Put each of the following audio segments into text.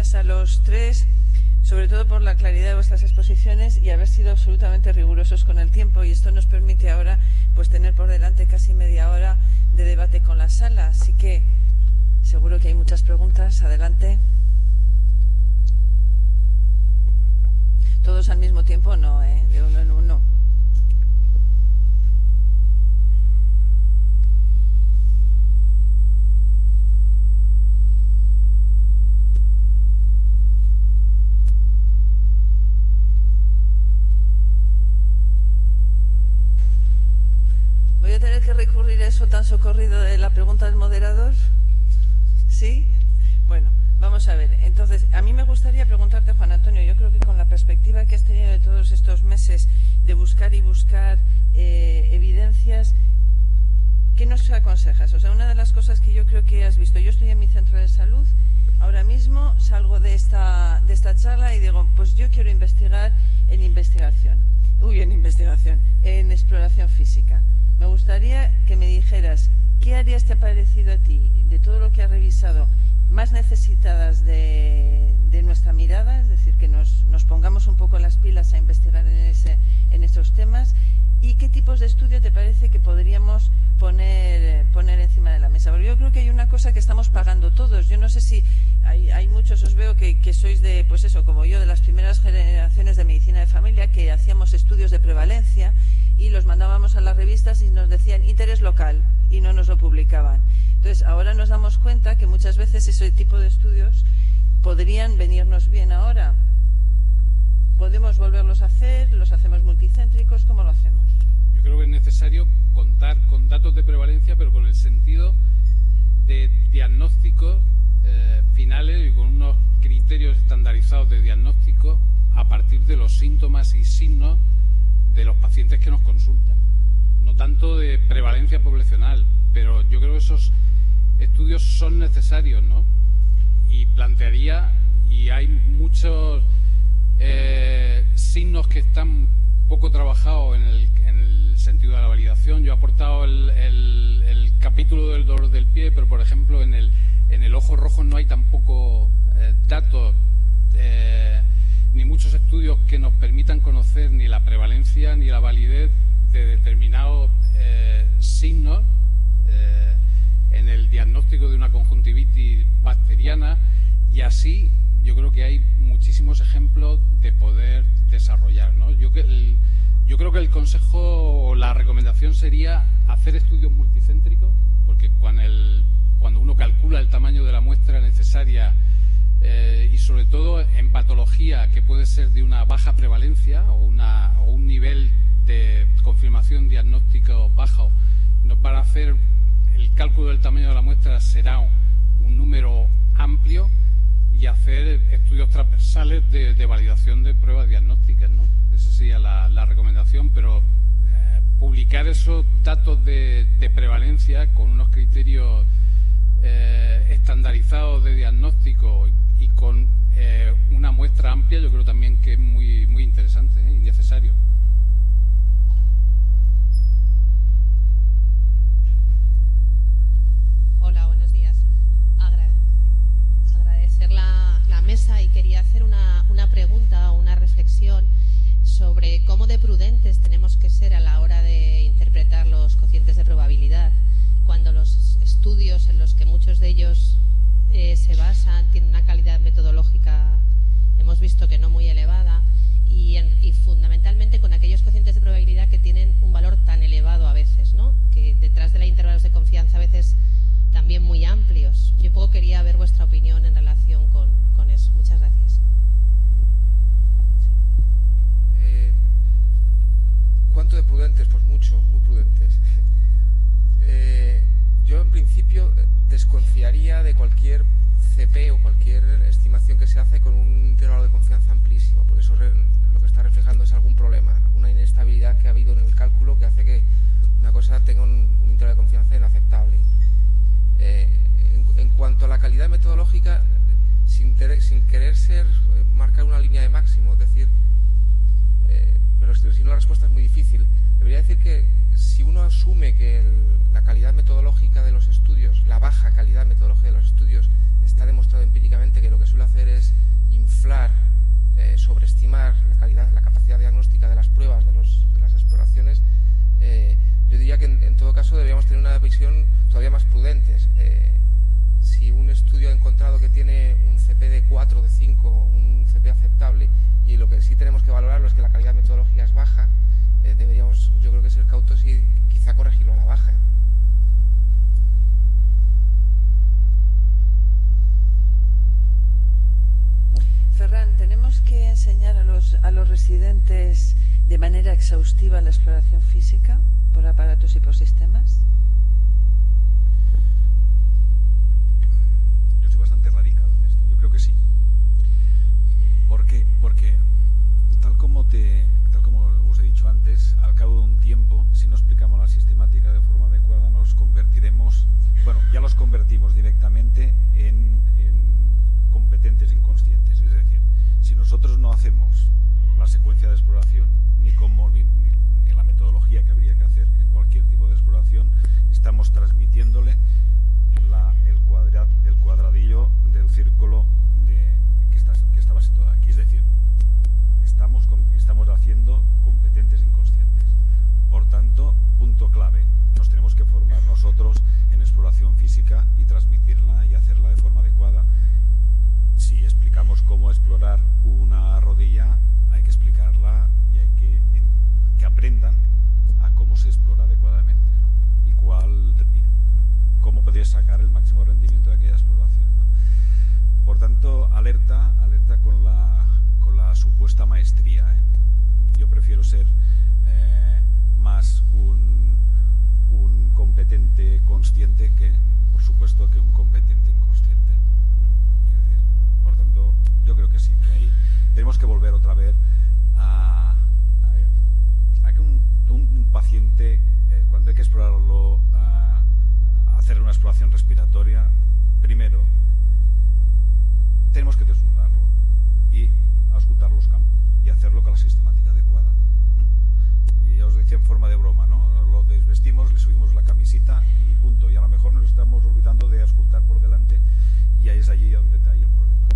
gracias a los tres, sobre todo por la claridad de vuestras exposiciones y haber sido absolutamente rigurosos con el tiempo, y esto nos permite ahora pues tener por delante casi media hora de debate con la sala, así que seguro que hay muchas preguntas. Adelante. Todos al mismo tiempo no, de uno en uno. ¿Voy a tener que recurrir a eso tan socorrido de la pregunta del moderador? ¿Sí? Bueno, vamos a ver. Entonces, a mí me gustaría preguntarte, Juan Antonio, yo creo que con la perspectiva que has tenido de todos estos meses de buscar y buscar evidencias, ¿qué nos aconsejas? O sea, una de las cosas que yo creo que has visto, yo estoy en mi centro de salud, ahora mismo salgo de esta charla y digo, pues yo quiero investigar en exploración física. Me gustaría que me dijeras, ¿qué áreas te ha parecido a ti, de todo lo que has revisado, más necesitadas de nuestra mirada? Es decir, que nos pongamos un poco las pilas a investigar en estos temas. ¿Y qué tipos de estudio te parece que podríamos poner encima de la mesa? Porque yo creo que hay una cosa que estamos pagando todos. Yo no sé si hay muchos, os veo que sois de, pues eso, como yo, de las primeras generaciones de medicina de familia, que hacíamos estudios de prevalencia y los mandábamos a las revistas y nos decían interés local y no nos lo publicaban. Entonces, ahora nos damos cuenta que muchas veces ese tipo de estudios podrían venirnos bien ahora. ¿Podemos volverlos a hacer? ¿Los hacemos multicéntricos? ¿Cómo lo hacemos? Yo creo que es necesario contar con datos de prevalencia, pero con el sentido de diagnósticos finales y con unos criterios estandarizados de diagnóstico a partir de los síntomas y signos de los pacientes que nos consultan. No tanto de prevalencia poblacional, pero yo creo que esos estudios son necesarios, ¿no? Y plantearía, y hay muchos signos que están poco trabajados en el sentido de la validación. Yo he aportado el capítulo del dolor del pie, pero por ejemplo en el ojo rojo no hay tampoco datos ni muchos estudios que nos permitan conocer ni la prevalencia ni la validez de determinados signos en el diagnóstico de una conjuntivitis bacteriana, y así yo creo que hay muchísimos ejemplos de poder desarrollar, ¿no? Yo creo que el consejo o la recomendación sería hacer estudios multicéntricos, porque cuando uno calcula el tamaño de la muestra necesaria y sobre todo en patología que puede ser de una baja prevalencia o un nivel de confirmación diagnóstico bajo, nos van a hacer el cálculo del tamaño de la muestra será un número amplio, y hacer estudios transversales de validación de pruebas diagnósticas, ¿no? Esa sería la recomendación, pero publicar esos datos de prevalencia con unos criterios estandarizados de diagnóstico y con una muestra amplia, yo creo también que es muy, muy interesante y necesario. Hola, buenos días. Agradecer la mesa, y quería hacer una pregunta o una reflexión sobre cómo de prudentes tenemos que ser a la hora de interpretar los cocientes de probabilidad, cuando los estudios en los que muchos de ellos se basan tienen una calidad metodológica, hemos visto que no muy elevada, y fundamentalmente con aquellos cocientes de probabilidad que tienen un valor tan elevado a veces, ¿no? Que detrás de los intervalos de confianza a veces también muy amplios. Yo un poco quería ver vuestra opinión en relación con eso. Muchas gracias. ¿Cuánto de prudentes? Pues mucho, muy prudentes. Yo en principio desconfiaría de cualquier CP o cualquier estimación que se hace con un intervalo de confianza amplísimo, porque eso lo que está reflejando es algún problema, una inestabilidad que ha habido en el cálculo que hace que una cosa tenga un intervalo de confianza inaceptable. En cuanto a la calidad metodológica, sin querer marcar una línea de máximo, es decir, pero si no la respuesta es muy difícil. Debería decir que si uno asume que la calidad metodológica de los estudios, la baja calidad metodológica de los estudios, está demostrado empíricamente que lo que suele hacer es a los residentes de manera exhaustiva la exploración física por aparatos y por sistemas? Yo soy bastante radical en esto. Yo creo que sí. Porque tal como os he dicho antes, al cabo de un tiempo, si no explicamos la sistemática de forma adecuada, nos convertiremos, bueno, ya los convertimos directamente en competentes inconscientes. Es decir, si nosotros no hacemos la secuencia de exploración, ni la metodología que habría que hacer en cualquier tipo de exploración, estamos transmitiéndole el cuadradillo del círculo que estaba situado aquí. Es decir, estamos haciendo competentes inconscientes. Por tanto, punto clave, nos tenemos que formar nosotros en exploración física y transmitirla y hacerla de forma adecuada. Si explicamos cómo explorar una rodilla, hay que explicarla y hay que aprendan a cómo se explora adecuadamente, ¿no? Y cómo poder sacar el máximo rendimiento de aquella exploración, ¿no? Por tanto, alerta con la supuesta maestría, ¿eh? Yo prefiero ser más un competente consciente que, por supuesto, que un competente inconsciente. Es decir, por tanto, yo creo que sí, que ahí tenemos que volver otra vez a que un paciente, cuando hay que explorarlo, hacer una exploración respiratoria, primero tenemos que desnudarlo y auscultar los campos y hacerlo con la sistemática adecuada. Y ya os decía en forma de broma, ¿no? Lo desvestimos, le subimos la camisita y punto. Y a lo mejor nos estamos olvidando de auscultar por delante y ahí es allí donde hay el problema.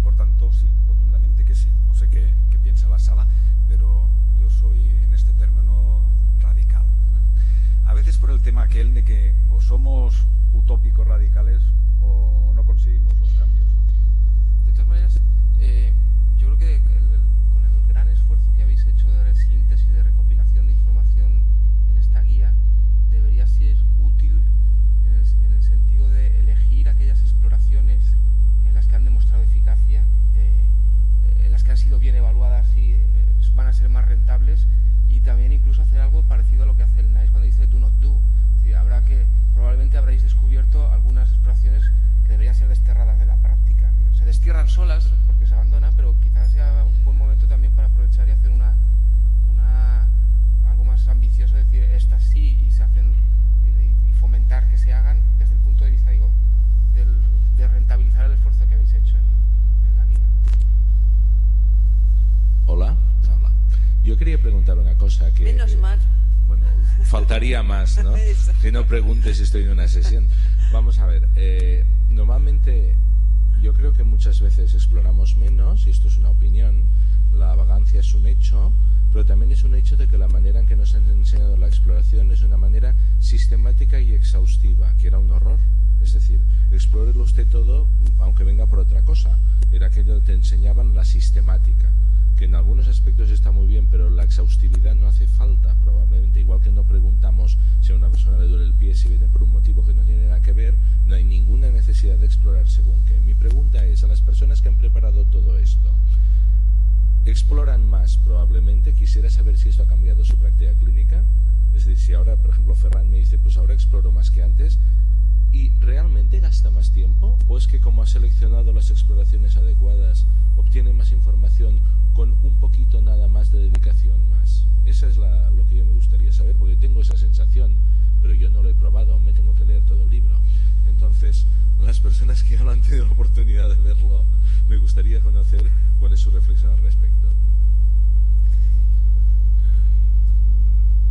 Por tanto, sí, rotundamente que sí. No sé qué piensa la sala, pero yo soy en este término radical, ¿no? A veces por el tema aquel de que o somos utópicos radicales o no conseguimos los cambios, ¿no? De todas maneras, yo creo que con el gran esfuerzo que habéis hecho de síntesis, de recopilación de información en esta guía, debería ser útil en el sentido de elegir aquellas exploraciones en las que han demostrado eficacia, en las que han sido bien evaluadas y van a ser más rentables, y también incluso hacer algo parecido a lo que hace el NICE cuando dice do not do. Es decir, probablemente habréis descubierto algunas exploraciones que deberían ser desterradas de la práctica. Se destierran solas porque se abandonan, pero quizás sea un buen momento también para aprovechar y hacer algo más ambicioso, es decir, estas sí, y se hacen y fomentar que se hagan desde el punto de vista, digo, de rentabilizar el esfuerzo que habéis hecho en la guía. Hola. Yo quería preguntar una cosa que... Menos mal. Bueno, faltaría más, ¿no? Que no preguntes si estoy en una sesión. Vamos a ver, normalmente yo creo que muchas veces exploramos menos, y esto es una opinión, la vagancia es un hecho, pero también es un hecho de que la manera en que nos han enseñado la exploración es una manera sistemática y exhaustiva, que era un horror. Es decir, explórelo usted todo, aunque venga por otra cosa. Era aquello que te enseñaban la sistemática, que en algunos aspectos está muy bien, pero la exhaustividad no hace falta, probablemente. Igual que no preguntamos si a una persona le duele el pie, si viene por un motivo que no tiene nada que ver, no hay ninguna necesidad de explorar según qué. Mi pregunta es, a las personas que han preparado todo esto, ¿exploran más probablemente? Quisiera saber si esto ha cambiado su práctica clínica. Es decir, si ahora, por ejemplo, Ferran me dice, pues ahora exploro más que antes, ¿y realmente gasta más tiempo? ¿O es que como ha seleccionado las exploraciones adecuadas, obtiene más información con un poquito nada más de dedicación más? Esa es lo que yo me gustaría saber, porque tengo esa sensación, pero yo no lo he probado, aún me tengo que leer todo el libro. Entonces, las personas que ya no han tenido la oportunidad de verlo, me gustaría conocer cuál es su reflexión al respecto.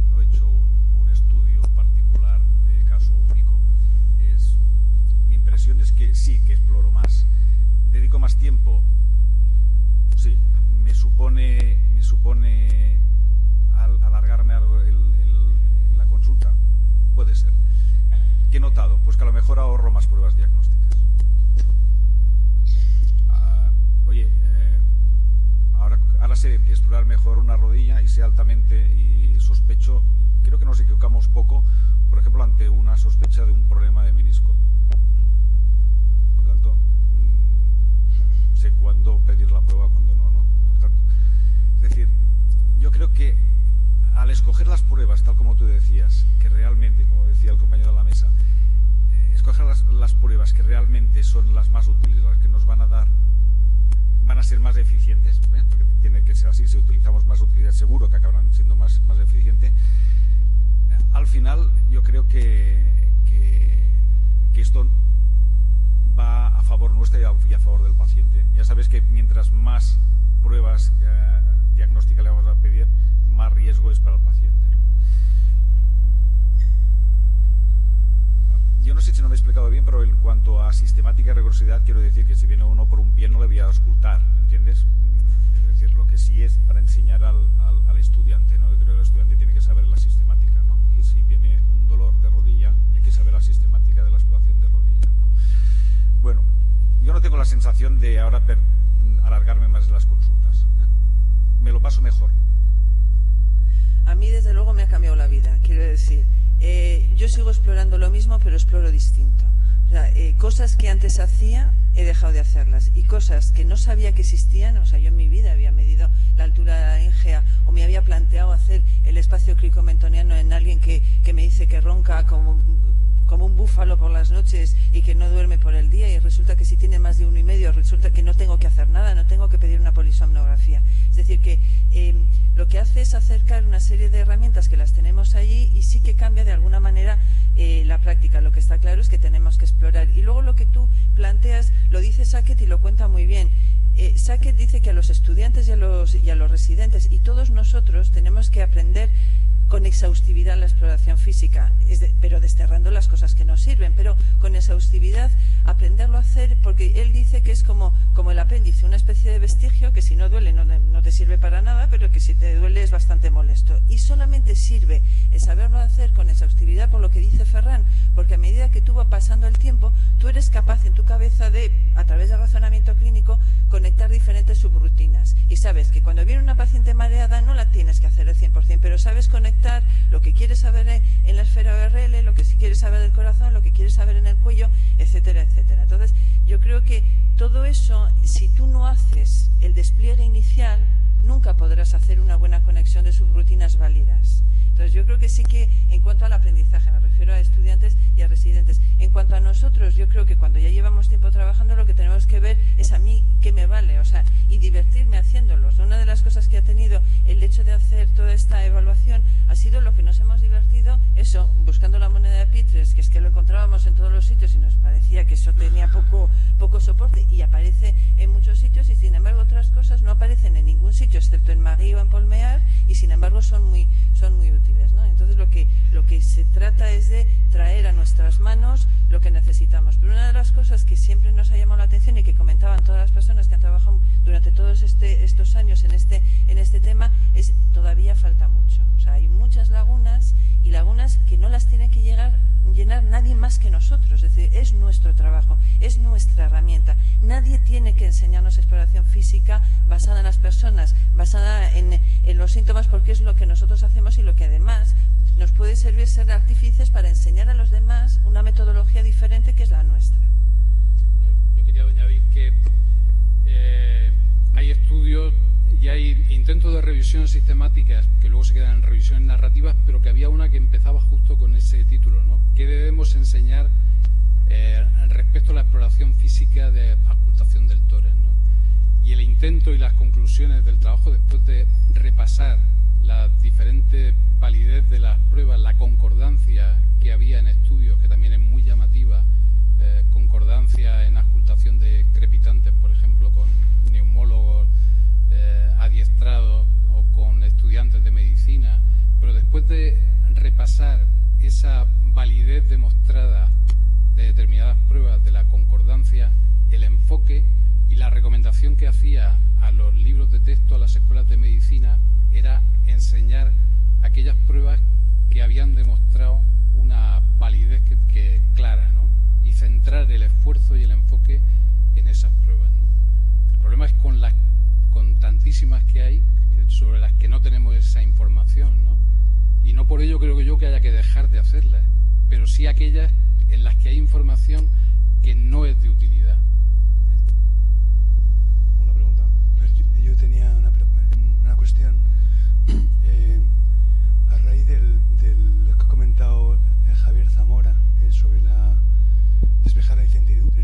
No he hecho un estudio particular de caso único. Mi impresión es que sí, que exploro más. ¿Dedico más tiempo? Sí. ¿Me supone alargarme algo en la consulta? Puede ser. ¿Qué he notado? Pues que a lo mejor ahorro más pruebas diagnósticas. Ahora sé explorar mejor una rodilla y sé altamente y sospecho, creo que nos equivocamos poco, por ejemplo, ante una sospecha de un problema de menisco. Por tanto, sé cuándo pedir la prueba, cuándo no, ¿no? Por tanto, realmente son las más útiles, las que nos van a ser más eficientes, porque tiene que ser así. Si utilizamos más utilidad, seguro que acabarán siendo más eficientes. Al final, yo creo que esto va a favor nuestra y a favor del paciente. Ya sabes que mientras más pruebas diagnósticas le vamos a pedir, más riesgo es para el paciente. Yo no sé si no me he explicado bien, pero en cuanto a sistemática y rigurosidad, quiero decir que si viene uno por un pie no le voy a auscultar, ¿entiendes? Es decir, lo que sí es para enseñar al estudiante, ¿no? Yo creo que el estudiante tiene que saber la sistemática, ¿no? Y si viene un dolor de rodilla, hay que saber la sistemática de la exploración de rodilla, ¿no? Bueno, yo no tengo la sensación de ahora alargarme más en las consultas, ¿eh? Me lo paso mejor. A mí, desde luego, me ha cambiado la vida, quiero decir. Yo sigo explorando lo mismo, pero exploro distinto. O sea, cosas que antes hacía, he dejado de hacerlas. Y cosas que no sabía que existían, o sea, yo en mi vida había medido la altura de la íngea o me había planteado hacer el espacio cricomentoniano en alguien que me dice que ronca como un búfalo por las noches y que no duerme por el día, y resulta que si tiene más de 1,5, resulta que no tengo que hacer nada, no tengo que pedir una polisomnografía. Es decir, que lo que hace es acercar una serie de herramientas que las tenemos allí y sí que cambia de alguna manera la práctica. Lo que está claro es que tenemos que explorar. Y luego lo que tú planteas, lo dice Sackett y lo cuenta muy bien. Sackett dice que a los estudiantes y a los residentes y todos nosotros tenemos que aprender con exhaustividad la exploración física, pero desterrando las cosas que nos sirven, pero con exhaustividad aprenderlo a hacer, porque él dice que es como el apéndice, una especie de vestigio que si no duele no te sirve para nada, pero que si te duele es bastante molesto. Y solamente sirve el saberlo hacer con exhaustividad, por lo que dice Ferran, porque a medida que tú vas pasando el tiempo, tú eres capaz en tu cabeza de, a través del razonamiento clínico, conectar diferentes subrutinas. Y sabes que cuando viene una paciente mareada no la tienes que hacer al 100%, pero sabes conectar lo que quieres saber en la esfera ORL, lo que sí quieres saber del corazón, lo que quieres saber en el cuello, etcétera, etcétera. Entonces, yo creo que todo eso, si tú no haces el despliegue inicial, nunca podrás hacer una buena conexión de subrutinas válidas. Entonces, yo creo que sí que, en cuanto al aprendizaje, me refiero a estudiantes y a residentes. En cuanto a nosotros, yo creo que cuando ya llevamos tiempo trabajando, lo que tenemos que ver es a mí qué me vale, o sea, y divertirme haciéndolos. Una de las cosas que ha tenido el hecho de hacer toda esta evaluación ha sido lo que nos hemos divertido, eso, buscando la moneda de Pitres, que es que lo encontrábamos en todos los sitios y nos parecía que eso tenía poco soporte, y aparece en muchos sitios, y sin embargo otras cosas no aparecen en ningún sitio, excepto en Marie o en Polmear, y sin embargo son muy útiles, ¿no? Entonces lo que se trata es de traer a nuestras manos lo que necesitamos. Pero una de las cosas que siempre nos ha llamado la atención y que comentaban todas las personas que han trabajado durante todos estos años en este tema es todavía falta mucho. O sea, hay muchas lagunas, y lagunas que no las tiene que llenar nadie más que nosotros. Es decir, es nuestro trabajo, es nuestra herramienta. Nadie tiene que enseñarnos exploración física basada en las personas, basada en los síntomas, porque es lo que nosotros hacemos y lo que además nos puede servir ser artífices para enseñar a los demás una metodología diferente que es la nuestra. Yo quería añadir que hay estudios y hay intentos de revisión sistemáticas que luego se quedan en revisiones narrativas, pero que había una que empezaba justo con ese título, ¿no? ¿Qué debemos enseñar respecto a la exploración física de auscultación del tórax, ¿no? Y el intento y las conclusiones del trabajo, después de repasar la diferente validez de las pruebas, la concordancia que había en estudios, que también es muy llamativa, concordancia en auscultación de crepitantes, por ejemplo, con neumólogos adiestrados o con estudiantes de medicina, pero después de repasar esa validez demostrada de determinadas pruebas de la concordancia, el enfoque y la recomendación que hacía a los libros de texto, a las escuelas de medicina, era enseñar aquellas pruebas que habían demostrado una validez que clara, ¿no? Y centrar el esfuerzo y el enfoque en esas pruebas, ¿no? El problema es con tantísimas que hay, sobre las que no tenemos esa información, ¿no? Y no por ello creo yo que haya que dejar de hacerlas, pero sí aquellas en las que hay información que no es de utilidad. Una pregunta. Yo tenía una cuestión. A raíz de lo que ha comentado Javier Zamora sobre la despejar la incertidumbre,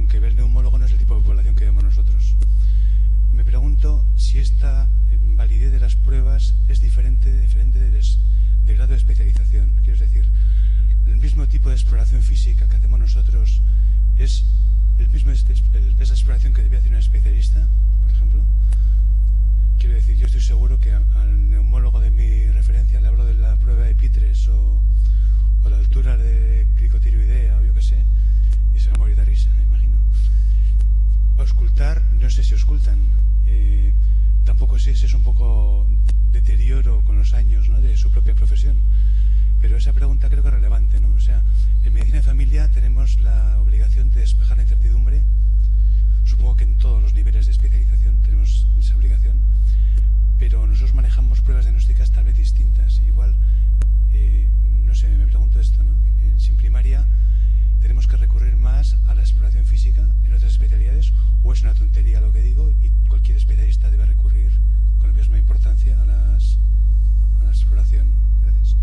que ve el neumólogo no es el tipo de población que vemos nosotros. Me pregunto si esta validez de las pruebas es diferente del grado de especialización. Quiero decir, el mismo tipo de exploración física que hacemos nosotros es la exploración que debía hacer un especialista, por ejemplo. Quiero decir, yo estoy seguro que al neumólogo de mi referencia le hablo de la prueba de Pitres o la altura de cricotiroidea o yo qué sé, y se va a morir de risa, me imagino. Auscultar, no sé si auscultan. Tampoco sé si es un poco deterioro con los años, ¿no?, de su propia profesión. Pero esa pregunta creo que es relevante, ¿no? O sea, en medicina de familia tenemos la obligación de despejar la incertidumbre. Supongo que en todos los niveles de especialización tenemos esa obligación. Pero nosotros manejamos pruebas diagnósticas tal vez distintas. Igual, no sé, me pregunto esto, ¿no? Si en primaria tenemos que recurrir más a la exploración física en otras especialidades, o es una tontería lo que digo y cualquier especialista debe recurrir con la misma importancia a la exploración, ¿no? Gracias.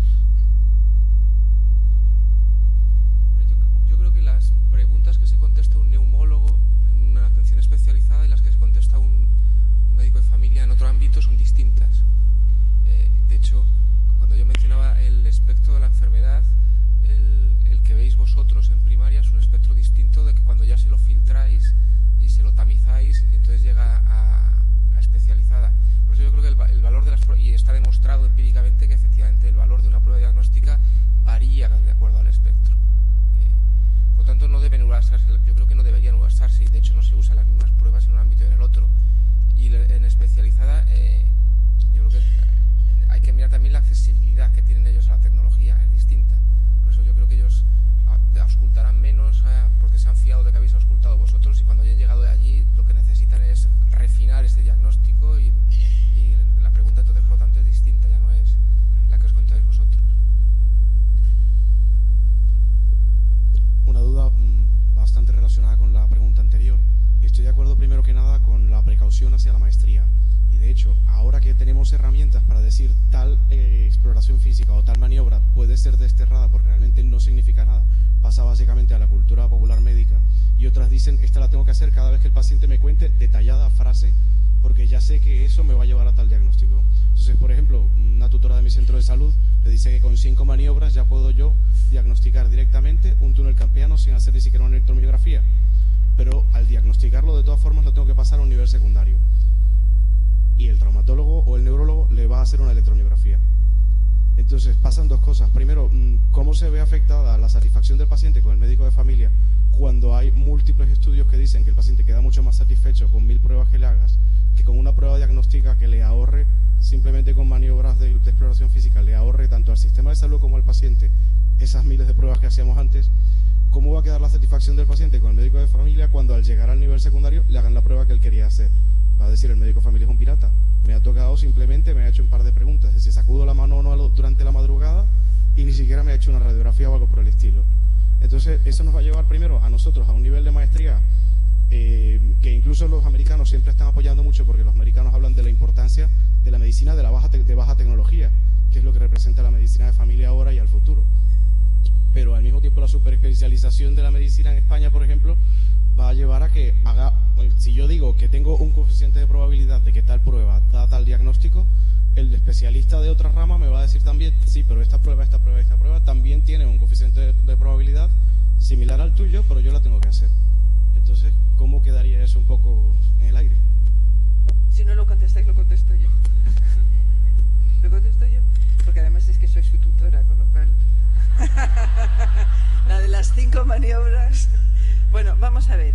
Yo creo que las preguntas que se contesta un neumólogo en una atención especializada y las que se contesta un médico de familia en otro ámbito son distintas. De hecho, cuando yo mencionaba el espectro de la enfermedad, el que veis vosotros en primaria es un espectro distinto de que cuando ya se lo filtráis y se lo tamizáis y entonces llega a especializada. Por eso yo creo que el valor de las pruebas, y está demostrado empíricamente que efectivamente el valor de una prueba diagnóstica varía de acuerdo al espectro. Por lo tanto, no deben usarse, yo creo que no deberían usarse, y de hecho no se usan las mismas pruebas en un ámbito y en el otro. Y en especializada, yo creo que hay que mirar también la accesibilidad que tienen ellos a la tecnología, es distinta. Por eso yo creo que ellos auscultarán menos porque se han fiado de que habéis auscultado vosotros, y cuando hayan llegado de allí lo que necesitan es refinar ese diagnóstico y la pregunta entonces por lo tanto es distinta, ya no es la que os contáis vosotros. Una duda bastante relacionada con la pregunta anterior. Estoy de acuerdo primero que nada con la precaución hacia la maestría. Y de hecho, ahora que tenemos herramientas para decir tal exploración física o tal maniobra puede ser desterrada porque realmente no significa nada, pasa básicamente a la cultura popular médica, y otras dicen, esta la tengo que hacer cada vez que el paciente me cuente detallada frase porque ya sé que eso me va a llevar a tal diagnóstico. Entonces, por ejemplo, una tutora de mi centro de salud le dice que con 5 maniobras ya puedo yo diagnosticar directamente un túnel carpiano sin hacer ni siquiera una electromiografía. Pero al diagnosticarlo, de todas formas, lo tengo que pasar a un nivel secundario. Y el traumatólogo o el neurólogo le va a hacer una electromiografía. Entonces, pasan dos cosas. Primero, cómo se ve afectada la satisfacción del paciente con el médico de familia cuando hay múltiples estudios que dicen que el paciente queda mucho más satisfecho con 1000 pruebas que le hagas que con una prueba diagnóstica que le ahorre, simplemente con maniobras de exploración física, le ahorre tanto al sistema de salud como al paciente esas miles de pruebas que hacíamos antes. ¿Cómo va a quedar la satisfacción del paciente con el médico de familia cuando al llegar al nivel secundario le hagan la prueba que él quería hacer? Va a decir, el médico de familia es un pirata. Me ha tocado simplemente, me ha hecho un par de preguntas, de si sacudo la mano o no durante la madrugada, y ni siquiera me ha hecho una radiografía o algo por el estilo. Entonces, eso nos va a llevar primero a nosotros a un nivel de maestría que incluso los americanos siempre están apoyando mucho, porque los americanos hablan de la importancia de la medicina de baja tecnología, que es lo que representa la medicina de familia ahora y al futuro. Pero al mismo tiempo la superespecialización de la medicina en España, por ejemplo, va a llevar a que si yo digo que tengo un coeficiente de probabilidad de que tal prueba da tal diagnóstico, el especialista de otra rama me va a decir también, sí, pero esta prueba también tiene un coeficiente de probabilidad similar al tuyo, pero yo la tengo que hacer. Entonces, ¿cómo quedaría eso un poco en el aire? Si no lo contestáis, lo contesto yo. Lo contesto yo, porque además es que soy su tutora, con lo cual... La de las 5 maniobras. Bueno, vamos a ver.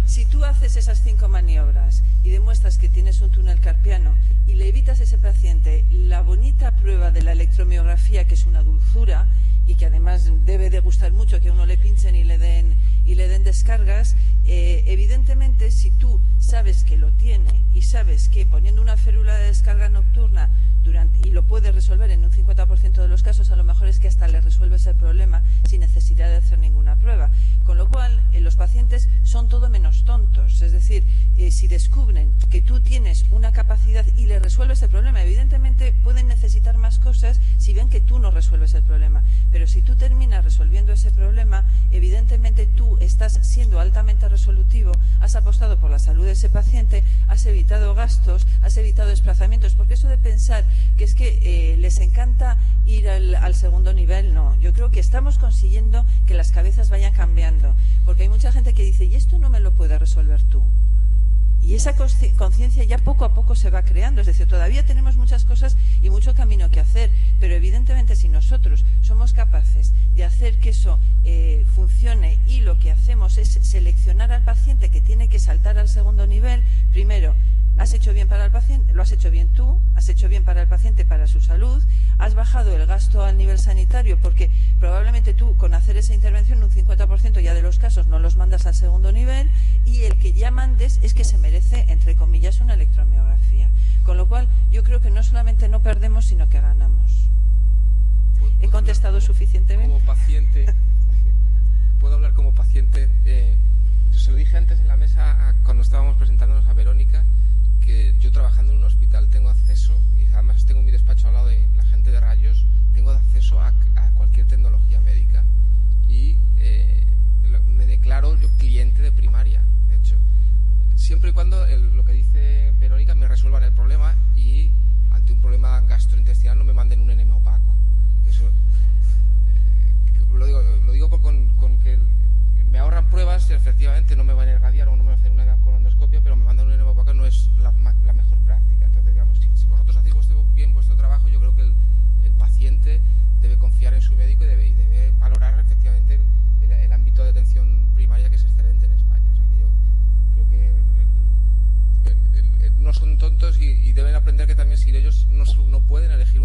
Si tú haces esas 5 maniobras y demuestras que tienes un túnel carpiano y le evitas a ese paciente la bonita prueba de la electromiografía, que es una dulzura y que además debe de gustar mucho que a uno le pinchen y le den descargas, evidentemente si tú sabes que lo tiene y sabes que poniendo una férula de descarga nocturna y lo puedes resolver en un 50% de los casos, a lo mejor es que hasta le resuelves el problema sin necesidad de hacer ninguna prueba. Con lo cual, los pacientes son todo menos tontos. Es decir, si descubren que tú tienes una capacidad y le resuelves el problema, evidentemente pueden necesitar más cosas si ven que tú no resuelves el problema. Pero si tú terminas resolviendo ese problema, evidentemente tú estás estás siendo altamente resolutivo, has apostado por la salud de ese paciente, has evitado gastos, has evitado desplazamientos, porque eso de pensar que es que les encanta ir al segundo nivel, no. Yo creo que estamos consiguiendo que las cabezas vayan cambiando, porque hay mucha gente que dice, y esto no me lo puedes resolver tú. Y esa conciencia ya poco a poco se va creando, es decir, todavía tenemos muchas cosas y mucho camino que hacer, pero evidentemente si nosotros somos capaces de hacer que eso funcione y lo que hacemos es seleccionar al paciente que tiene que saltar al segundo nivel, primero, has hecho bien para el paciente, lo has hecho bien tú, has hecho bien para el paciente, para su salud, has bajado el gasto al nivel sanitario porque probablemente tú con hacer esa intervención un 50% ya de los casos no los mandas al segundo nivel y el que ya mandes es que se merece, entre comillas, una electromiografía. Con lo cual yo creo que no solamente no perdemos, sino que ganamos. ¿He contestado suficientemente? Como paciente, puedo hablar como paciente. Se lo dije antes en la mesa cuando estábamos presentándonos a Verónica, que yo trabajando en un hospital tengo acceso, y además tengo mi despacho al lado de la gente de rayos, tengo acceso a cualquier tecnología médica y me declaro yo cliente de primaria, de hecho, siempre y cuando lo que dice Verónica me resuelvan el problema y ante un problema gastrointestinal no me manden un enema opaco. Eso lo digo con que me ahorran pruebas y efectivamente no me van a irradiar o no me van a hacer una colonoscopia, pero me mandan un enema opaco, no es la mejor práctica. Entonces, digamos, si vosotros hacéis bien vuestro trabajo, yo creo que el paciente debe confiar en su médico y debe valorar efectivamente el ámbito de atención primaria, que es excelente en España. O sea, que yo creo que no son tontos y deben aprender que también si ellos no pueden elegir